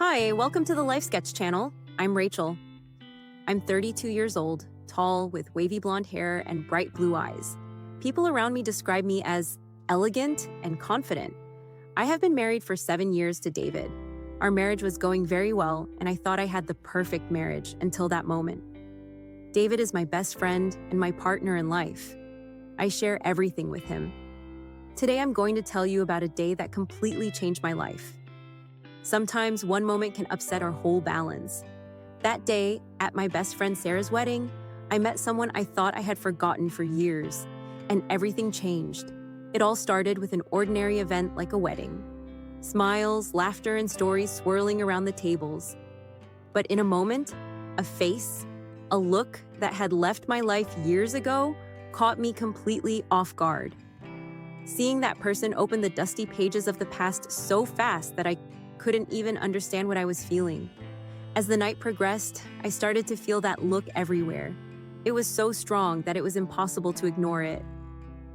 Hi, welcome to the Life Sketch channel. I'm Rachel. I'm 32 years old, tall, with wavy blonde hair and bright blue eyes. People around me describe me as elegant and confident. I have been married for 7 years to David. Our marriage was going very well, and I thought I had the perfect marriage until that moment. David is my best friend and my partner in life. I share everything with him. Today I'm going to tell you about a day that completely changed my life. Sometimes one moment can upset our whole balance. That day, at my best friend Sarah's wedding, I met someone I thought I had forgotten for years, and everything changed. It all started with an ordinary event like a wedding. Smiles, laughter, and stories swirling around the tables. But in a moment, a face, a look that had left my life years ago, caught me completely off guard. Seeing that person open the dusty pages of the past so fast that I couldn't even understand what I was feeling. As the night progressed, I started to feel that look everywhere. It was so strong that it was impossible to ignore it.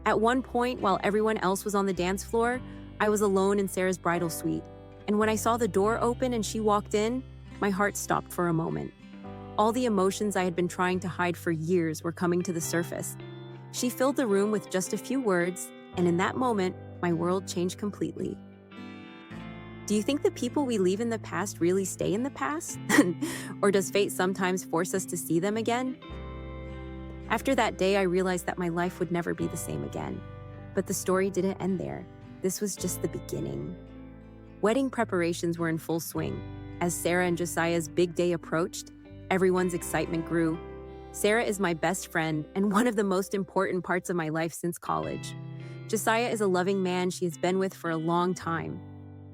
At one point, while everyone else was on the dance floor, I was alone in Sarah's bridal suite. And when I saw the door open and she walked in, my heart stopped for a moment. All the emotions I had been trying to hide for years were coming to the surface. She filled the room with just a few words, and in that moment, my world changed completely. Do you think the people we leave in the past really stay in the past? Or does fate sometimes force us to see them again? After that day, I realized that my life would never be the same again. But the story didn't end there. This was just the beginning. Wedding preparations were in full swing. As Sarah and Josiah's big day approached, everyone's excitement grew. Sarah is my best friend and one of the most important parts of my life since college. Josiah is a loving man she has been with for a long time.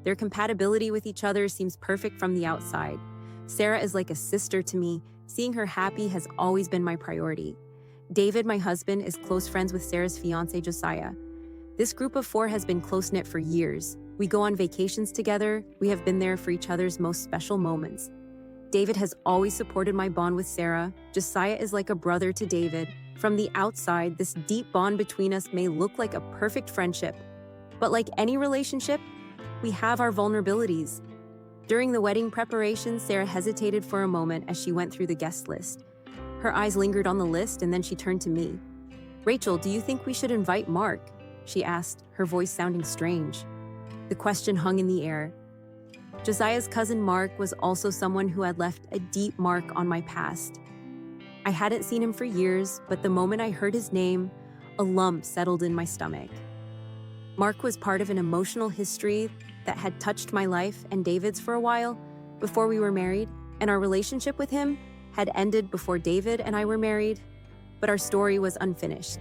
Their compatibility with each other seems perfect from the outside. Sarah is like a sister to me. Seeing her happy has always been my priority. David, my husband, is close friends with Sarah's fiancé, Josiah. This group of four has been close-knit for years. We go on vacations together. We have been there for each other's most special moments. David has always supported my bond with Sarah. Josiah is like a brother to David. From the outside, this deep bond between us may look like a perfect friendship. But like any relationship, we have our vulnerabilities. During the wedding preparations, Sarah hesitated for a moment as she went through the guest list. Her eyes lingered on the list, and then she turned to me. "Rachel, do you think we should invite Mark?" she asked, her voice sounding strange. The question hung in the air. Josiah's cousin Mark was also someone who had left a deep mark on my past. I hadn't seen him for years, but the moment I heard his name, a lump settled in my stomach. Mark was part of an emotional history that had touched my life and David's for a while before we were married, and our relationship with him had ended before David and I were married, but our story was unfinished.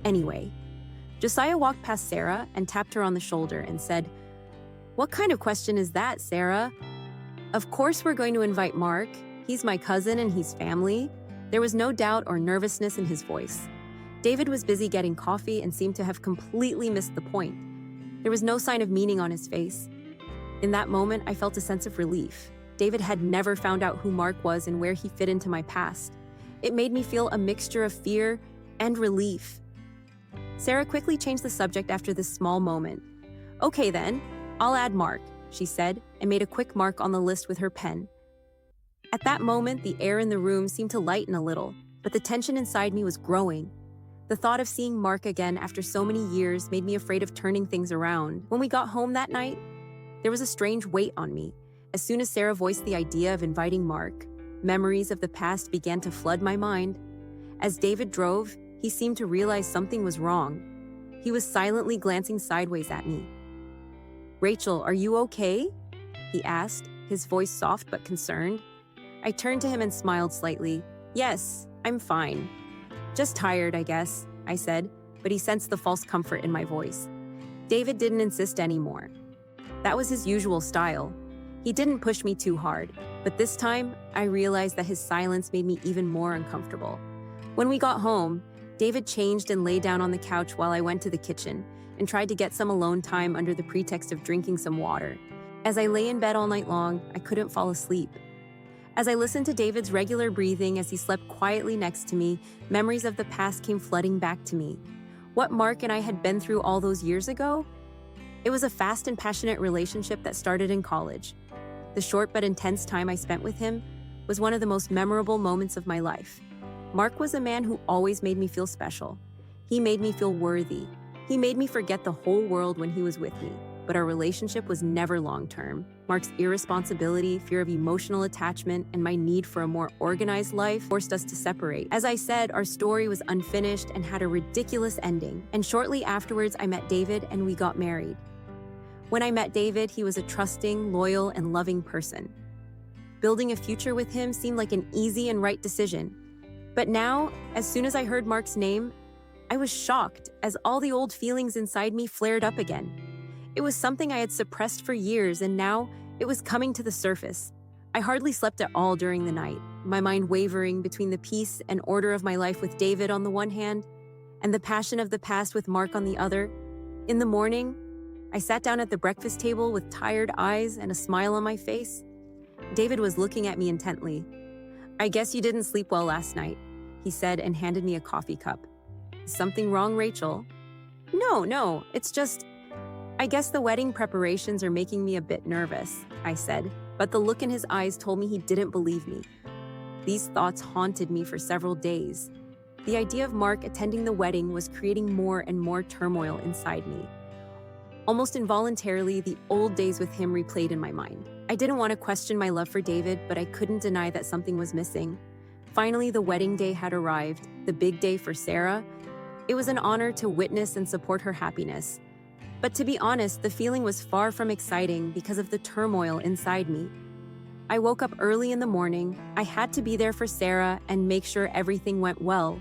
Anyway, Josiah walked past Sarah and tapped her on the shoulder and said, "What kind of question is that, Sarah? Of course we're going to invite Mark. He's my cousin and he's family." There was no doubt or nervousness in his voice. David was busy getting coffee and seemed to have completely missed the point. There was no sign of meaning on his face. In that moment, I felt a sense of relief. David had never found out who Mark was and where he fit into my past. It made me feel a mixture of fear and relief. Sarah quickly changed the subject after this small moment. "Okay then, I'll add Mark," she said, and made a quick mark on the list with her pen. At that moment, the air in the room seemed to lighten a little, but the tension inside me was growing. The thought of seeing Mark again after so many years made me afraid of turning things around. When we got home that night, there was a strange weight on me. As soon as Sarah voiced the idea of inviting Mark, memories of the past began to flood my mind. As David drove, he seemed to realize something was wrong. He was silently glancing sideways at me. "Rachel, are you okay?" he asked, his voice soft but concerned. I turned to him and smiled slightly. "Yes, I'm fine. Just tired, I guess," I said, but he sensed the false comfort in my voice. David didn't insist anymore. That was his usual style. He didn't push me too hard, but this time, I realized that his silence made me even more uncomfortable. When we got home, David changed and lay down on the couch while I went to the kitchen and tried to get some alone time under the pretext of drinking some water. As I lay in bed all night long, I couldn't fall asleep. As I listened to David's regular breathing as he slept quietly next to me, memories of the past came flooding back to me. What Mark and I had been through all those years ago? It was a fast and passionate relationship that started in college. The short but intense time I spent with him was one of the most memorable moments of my life. Mark was a man who always made me feel special. He made me feel worthy. He made me forget the whole world when he was with me. But our relationship was never long-term. Mark's irresponsibility, fear of emotional attachment, and my need for a more organized life forced us to separate. As I said, our story was unfinished and had a ridiculous ending. And shortly afterwards, I met David and we got married. When I met David, he was a trusting, loyal, and loving person. Building a future with him seemed like an easy and right decision. But now, as soon as I heard Mark's name, I was shocked as all the old feelings inside me flared up again. It was something I had suppressed for years, and now it was coming to the surface. I hardly slept at all during the night, my mind wavering between the peace and order of my life with David on the one hand, and the passion of the past with Mark on the other. In the morning, I sat down at the breakfast table with tired eyes and a smile on my face. David was looking at me intently. "I guess you didn't sleep well last night," he said and handed me a coffee cup. "Is something wrong, Rachel?" No, it's just... "I guess the wedding preparations are making me a bit nervous," I said, but the look in his eyes told me he didn't believe me. These thoughts haunted me for several days. The idea of Mark attending the wedding was creating more and more turmoil inside me. Almost involuntarily, the old days with him replayed in my mind. I didn't want to question my love for David, but I couldn't deny that something was missing. Finally, the wedding day had arrived, the big day for Sarah. It was an honor to witness and support her happiness. But to be honest, the feeling was far from exciting because of the turmoil inside me. I woke up early in the morning. I had to be there for Sarah and make sure everything went well.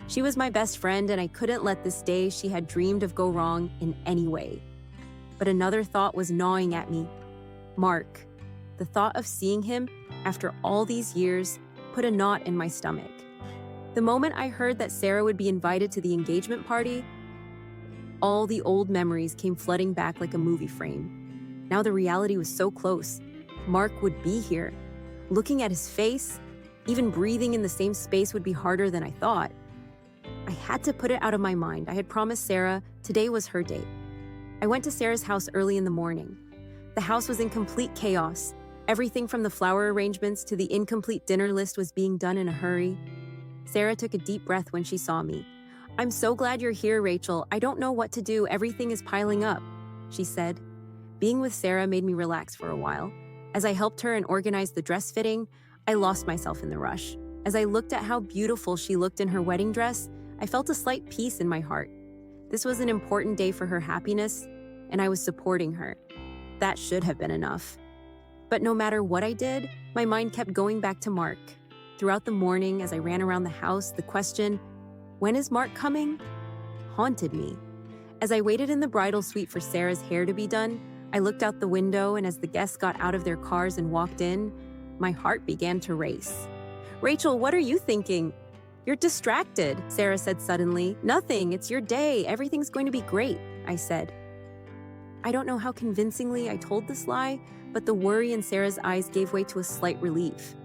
She was my best friend, and I couldn't let this day she had dreamed of go wrong in any way. But another thought was gnawing at me. Mark. The thought of seeing him after all these years put a knot in my stomach. The moment I heard that Sarah would be invited to the engagement party, all the old memories came flooding back like a movie frame. Now the reality was so close. Mark would be here. Looking at his face, even breathing in the same space would be harder than I thought. I had to put it out of my mind. I had promised Sarah today was her date. I went to Sarah's house early in the morning. The house was in complete chaos. Everything from the flower arrangements to the incomplete dinner list was being done in a hurry. Sarah took a deep breath when she saw me. "I'm so glad you're here, Rachel. I don't know what to do. Everything is piling up," she said. Being with Sarah made me relax for a while. As I helped her and organized the dress fitting, I lost myself in the rush. As I looked at how beautiful she looked in her wedding dress, I felt a slight peace in my heart. This was an important day for her happiness, and I was supporting her. That should have been enough. But no matter what I did, my mind kept going back to Mark. Throughout the morning, as I ran around the house, the question, "When is Mark coming?" haunted me. As I waited in the bridal suite for Sarah's hair to be done, I looked out the window, and as the guests got out of their cars and walked in, my heart began to race. "Rachel, what are you thinking?" "You're distracted," Sarah said suddenly. "Nothing, it's your day. Everything's going to be great," I said. I don't know how convincingly I told this lie, but the worry in Sarah's eyes gave way to a slight relief.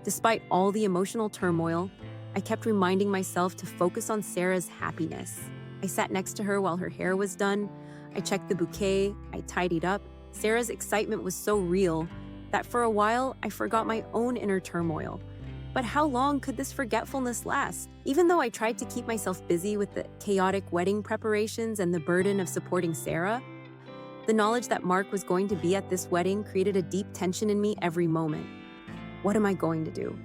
Despite all the emotional turmoil, I kept reminding myself to focus on Sarah's happiness. I sat next to her while her hair was done. I checked the bouquet. I tidied up. Sarah's excitement was so real that for a while I forgot my own inner turmoil. But how long could this forgetfulness last? Even though I tried to keep myself busy with the chaotic wedding preparations and the burden of supporting Sarah, the knowledge that Mark was going to be at this wedding created a deep tension in me every moment. What am I going to do?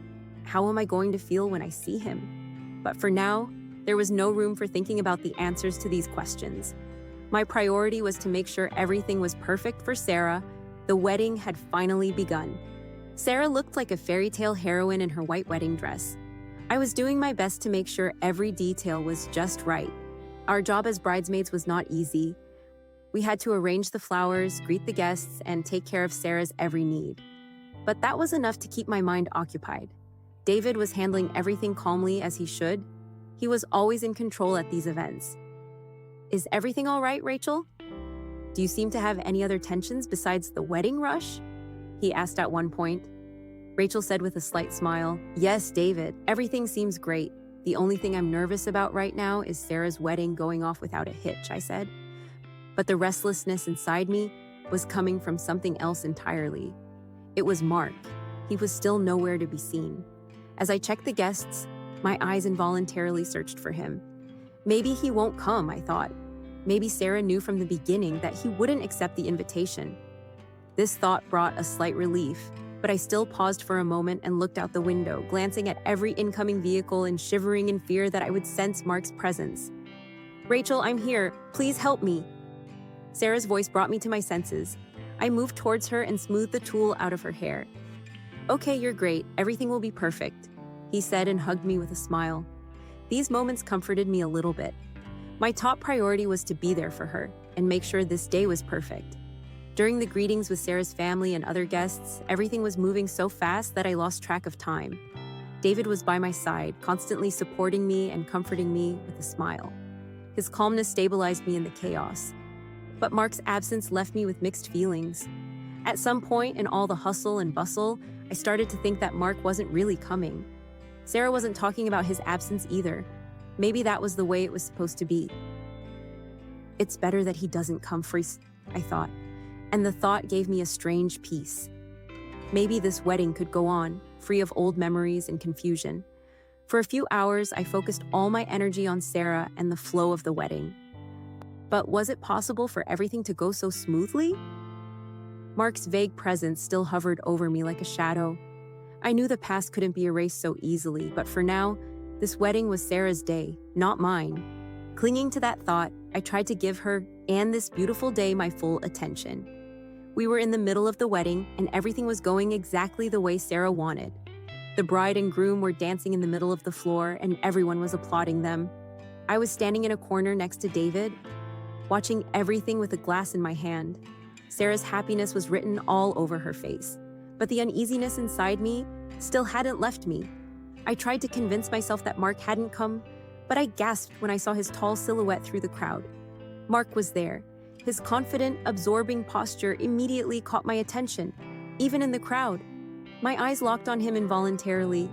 How am I going to feel when I see him? But for now, there was no room for thinking about the answers to these questions. My priority was to make sure everything was perfect for Sarah. The wedding had finally begun. Sarah looked like a fairy tale heroine in her white wedding dress. I was doing my best to make sure every detail was just right. Our job as bridesmaids was not easy. We had to arrange the flowers, greet the guests, and take care of Sarah's every need. But that was enough to keep my mind occupied. David was handling everything calmly as he should. He was always in control at these events. "Is everything all right, Rachel? Do you seem to have any other tensions besides the wedding rush?" he asked at one point. Rachel said with a slight smile, "Yes, David, everything seems great. The only thing I'm nervous about right now is Sarah's wedding going off without a hitch," I said. But the restlessness inside me was coming from something else entirely. It was Mark. He was still nowhere to be seen. As I checked the guests, my eyes involuntarily searched for him. Maybe he won't come, I thought. Maybe Sarah knew from the beginning that he wouldn't accept the invitation. This thought brought a slight relief, but I still paused for a moment and looked out the window, glancing at every incoming vehicle and shivering in fear that I would sense Mark's presence. "Rachel, I'm here. Please help me." Sarah's voice brought me to my senses. I moved towards her and smoothed the tulle out of her hair. "Okay, you're great. Everything will be perfect," he said and hugged me with a smile. These moments comforted me a little bit. My top priority was to be there for her and make sure this day was perfect. During the greetings with Sarah's family and other guests, everything was moving so fast that I lost track of time. David was by my side, constantly supporting me and comforting me with a smile. His calmness stabilized me in the chaos. But Mark's absence left me with mixed feelings. At some point in all the hustle and bustle, I started to think that Mark wasn't really coming. Sarah wasn't talking about his absence either. Maybe that was the way it was supposed to be. It's better that he doesn't come free, I thought, and the thought gave me a strange peace. Maybe this wedding could go on, free of old memories and confusion. For a few hours, I focused all my energy on Sarah and the flow of the wedding. But was it possible for everything to go so smoothly? Mark's vague presence still hovered over me like a shadow. I knew the past couldn't be erased so easily, but for now, this wedding was Sarah's day, not mine. Clinging to that thought, I tried to give her and this beautiful day my full attention. We were in the middle of the wedding, and everything was going exactly the way Sarah wanted. The bride and groom were dancing in the middle of the floor, and everyone was applauding them. I was standing in a corner next to David, watching everything with a glass in my hand. Sarah's happiness was written all over her face, but the uneasiness inside me still hadn't left me. I tried to convince myself that Mark hadn't come, but I gasped when I saw his tall silhouette through the crowd. Mark was there. His confident, absorbing posture immediately caught my attention, even in the crowd. My eyes locked on him involuntarily.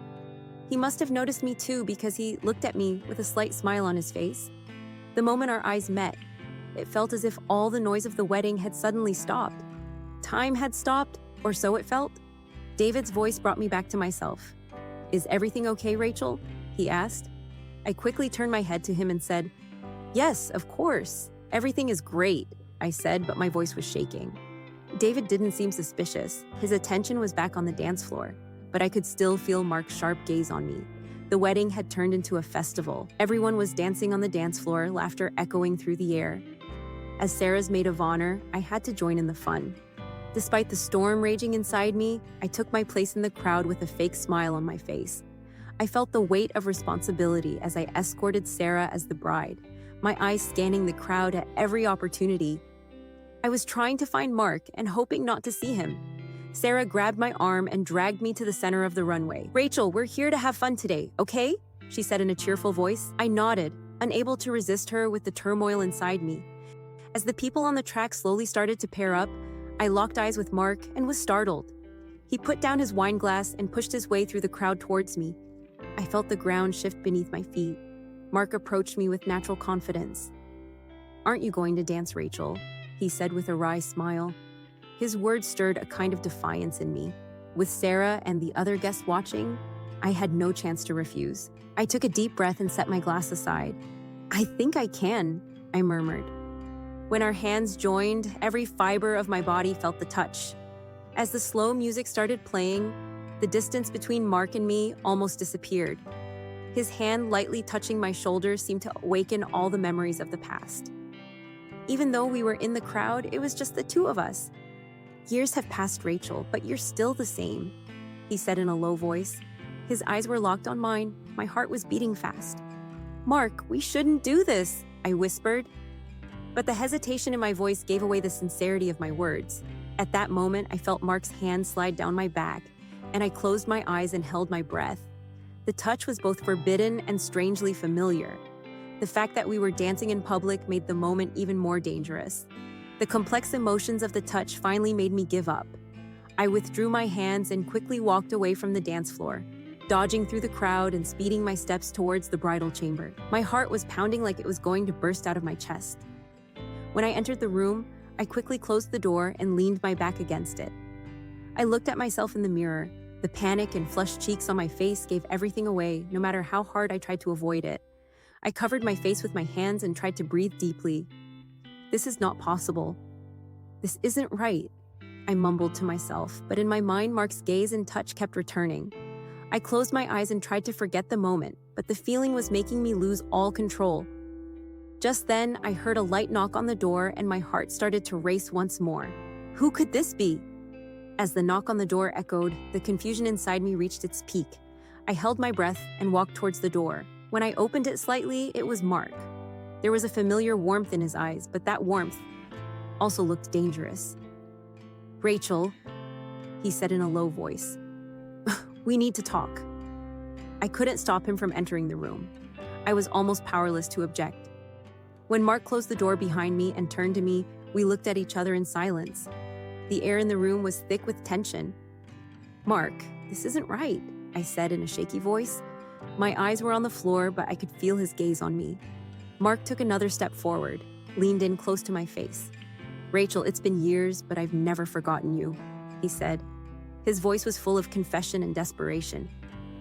He must have noticed me too, because he looked at me with a slight smile on his face. The moment our eyes met, it felt as if all the noise of the wedding had suddenly stopped. Time had stopped, or so it felt. David's voice brought me back to myself. "Is everything okay, Rachel?" he asked. I quickly turned my head to him and said, "Yes, of course. Everything is great," I said, but my voice was shaking. David didn't seem suspicious. His attention was back on the dance floor, but I could still feel Mark's sharp gaze on me. The wedding had turned into a festival. Everyone was dancing on the dance floor, laughter echoing through the air. As Sarah's maid of honor, I had to join in the fun. Despite the storm raging inside me, I took my place in the crowd with a fake smile on my face. I felt the weight of responsibility as I escorted Sarah as the bride, my eyes scanning the crowd at every opportunity. I was trying to find Mark and hoping not to see him. Sarah grabbed my arm and dragged me to the center of the runway. "Rachel, we're here to have fun today, okay?" she said in a cheerful voice. I nodded, unable to resist her with the turmoil inside me. As the people on the track slowly started to pair up, I locked eyes with Mark and was startled. He put down his wine glass and pushed his way through the crowd towards me. I felt the ground shift beneath my feet. Mark approached me with natural confidence. "Aren't you going to dance, Rachel?" he said with a wry smile. His words stirred a kind of defiance in me. With Sarah and the other guests watching, I had no chance to refuse. I took a deep breath and set my glass aside. "I think I can," I murmured. When our hands joined, every fiber of my body felt the touch. As the slow music started playing, the distance between Mark and me almost disappeared. His hand lightly touching my shoulder seemed to awaken all the memories of the past. Even though we were in the crowd, it was just the two of us. "Years have passed, Rachel, but you're still the same," he said in a low voice. His eyes were locked on mine. My heart was beating fast. "Mark, we shouldn't do this," I whispered. But the hesitation in my voice gave away the sincerity of my words. At that moment, I felt Mark's hand slide down my back, and I closed my eyes and held my breath. The touch was both forbidden and strangely familiar. The fact that we were dancing in public made the moment even more dangerous. The complex emotions of the touch finally made me give up. I withdrew my hands and quickly walked away from the dance floor, dodging through the crowd and speeding my steps towards the bridal chamber. My heart was pounding like it was going to burst out of my chest. When I entered the room, I quickly closed the door and leaned my back against it. I looked at myself in the mirror. The panic and flushed cheeks on my face gave everything away, no matter how hard I tried to avoid it. I covered my face with my hands and tried to breathe deeply. This is not possible. This isn't right, I mumbled to myself, but in my mind, Mark's gaze and touch kept returning. I closed my eyes and tried to forget the moment, but the feeling was making me lose all control. Just then, I heard a light knock on the door and my heart started to race once more. Who could this be? As the knock on the door echoed, the confusion inside me reached its peak. I held my breath and walked towards the door. When I opened it slightly, it was Mark. There was a familiar warmth in his eyes, but that warmth also looked dangerous. "Rachel," he said in a low voice, "we need to talk." I couldn't stop him from entering the room. I was almost powerless to object. When Mark closed the door behind me and turned to me, we looked at each other in silence. The air in the room was thick with tension. "Mark, this isn't right," I said in a shaky voice. My eyes were on the floor, but I could feel his gaze on me. Mark took another step forward, leaned in close to my face. "Rachel, it's been years, but I've never forgotten you," he said. His voice was full of confession and desperation.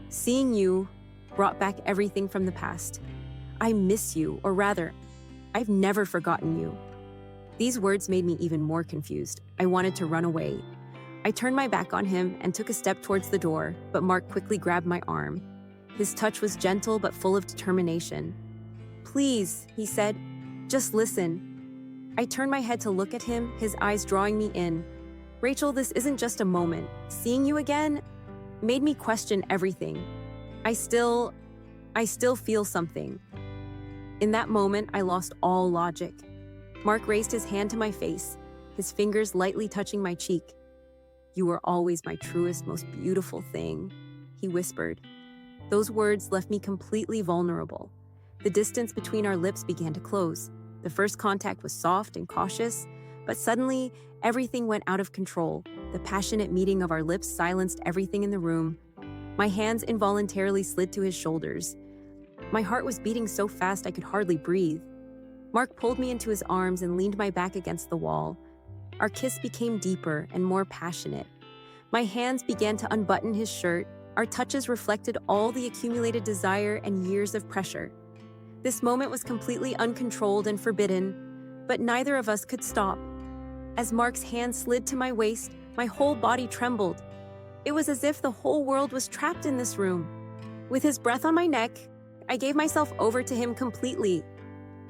"Seeing you brought back everything from the past. I miss you, or rather, I've never forgotten you." These words made me even more confused. I wanted to run away. I turned my back on him and took a step towards the door, but Mark quickly grabbed my arm. His touch was gentle but full of determination. "Please," he said, "just listen." I turned my head to look at him, his eyes drawing me in. "Rachel, this isn't just a moment. Seeing you again made me question everything. I still feel something." In that moment, I lost all logic. Mark raised his hand to my face, his fingers lightly touching my cheek. "You were always my truest, most beautiful thing," he whispered. Those words left me completely vulnerable. The distance between our lips began to close. The first contact was soft and cautious, but suddenly, everything went out of control. The passionate meeting of our lips silenced everything in the room. My hands involuntarily slid to his shoulders. My heart was beating so fast I could hardly breathe. Mark pulled me into his arms and leaned my back against the wall. Our kiss became deeper and more passionate. My hands began to unbutton his shirt. Our touches reflected all the accumulated desire and years of pressure. This moment was completely uncontrolled and forbidden, but neither of us could stop. As Mark's hand slid to my waist, my whole body trembled. It was as if the whole world was trapped in this room. With his breath on my neck, I gave myself over to him completely.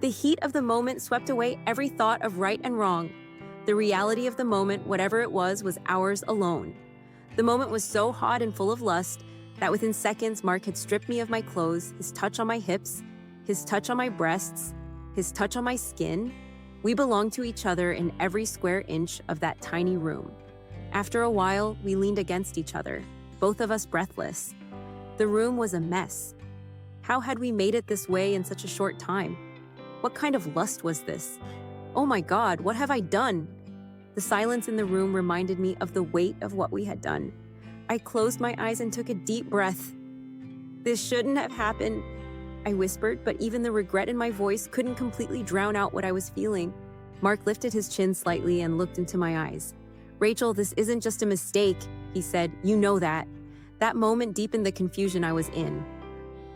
The heat of the moment swept away every thought of right and wrong. The reality of the moment, whatever it was ours alone. The moment was so hot and full of lust that within seconds, Mark had stripped me of my clothes, his touch on my hips, his touch on my breasts, his touch on my skin. We belonged to each other in every square inch of that tiny room. After a while, we leaned against each other, both of us breathless. The room was a mess. How had we made it this way in such a short time? What kind of lust was this? Oh my God, what have I done? The silence in the room reminded me of the weight of what we had done. I closed my eyes and took a deep breath. "This shouldn't have happened," I whispered, but even the regret in my voice couldn't completely drown out what I was feeling. Mark lifted his chin slightly and looked into my eyes. "Rachel, this isn't just a mistake," he said. "You know that." That moment deepened the confusion I was in.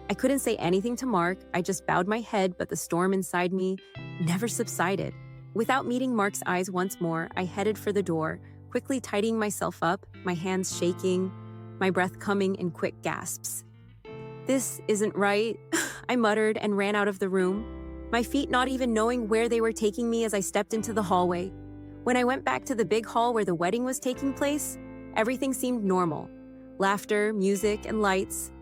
I couldn't say anything to Mark. I just bowed my head, but the storm inside me never subsided. Without meeting Mark's eyes once more, I headed for the door, quickly tidying myself up, my hands shaking, my breath coming in quick gasps. "This isn't right," I muttered and ran out of the room, my feet not even knowing where they were taking me as I stepped into the hallway. When I went back to the big hall where the wedding was taking place, everything seemed normal. Laughter, music, and lights.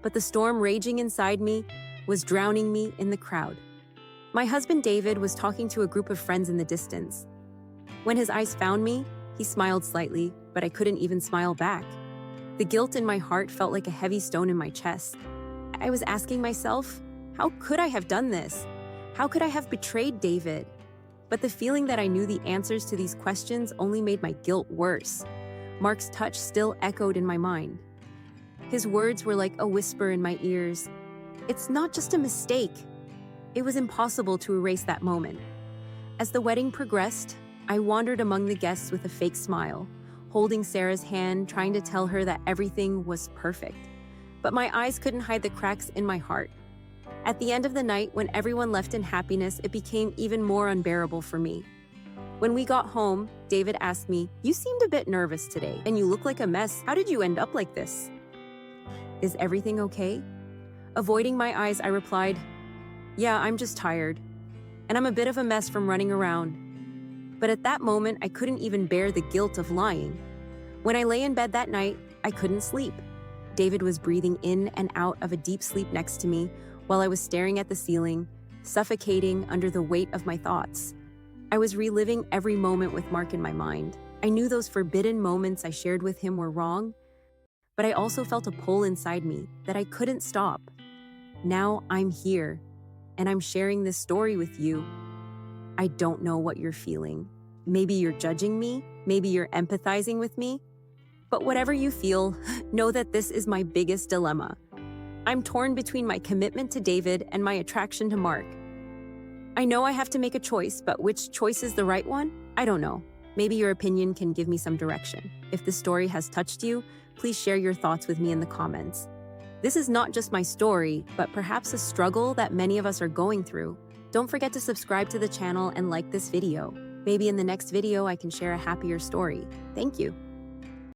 But the storm raging inside me was drowning me in the crowd. My husband David was talking to a group of friends in the distance. When his eyes found me, he smiled slightly, but I couldn't even smile back. The guilt in my heart felt like a heavy stone in my chest. I was asking myself, how could I have done this? How could I have betrayed David? But the feeling that I knew the answers to these questions only made my guilt worse. Mark's touch still echoed in my mind. His words were like a whisper in my ears. It's not just a mistake. It was impossible to erase that moment. As the wedding progressed, I wandered among the guests with a fake smile, holding Sarah's hand, trying to tell her that everything was perfect. But my eyes couldn't hide the cracks in my heart. At the end of the night, when everyone left in happiness, it became even more unbearable for me. When we got home, David asked me, "You seemed a bit nervous today, and you look like a mess. How did you end up like this? Is everything okay?" Avoiding my eyes, I replied, "Yeah, I'm just tired. And I'm a bit of a mess from running around." But at that moment, I couldn't even bear the guilt of lying. When I lay in bed that night, I couldn't sleep. David was breathing in and out of a deep sleep next to me while I was staring at the ceiling, suffocating under the weight of my thoughts. I was reliving every moment with Mark in my mind. I knew those forbidden moments I shared with him were wrong, but I also felt a pull inside me that I couldn't stop. Now I'm here, and I'm sharing this story with you. I don't know what you're feeling. Maybe you're judging me, maybe you're empathizing with me. But whatever you feel, know that this is my biggest dilemma. I'm torn between my commitment to David and my attraction to Mark. I know I have to make a choice, but which choice is the right one? I don't know. Maybe your opinion can give me some direction. If this story has touched you, please share your thoughts with me in the comments. This is not just my story, but perhaps a struggle that many of us are going through. Don't forget to subscribe to the channel and like this video. Maybe in the next video I can share a happier story. Thank you.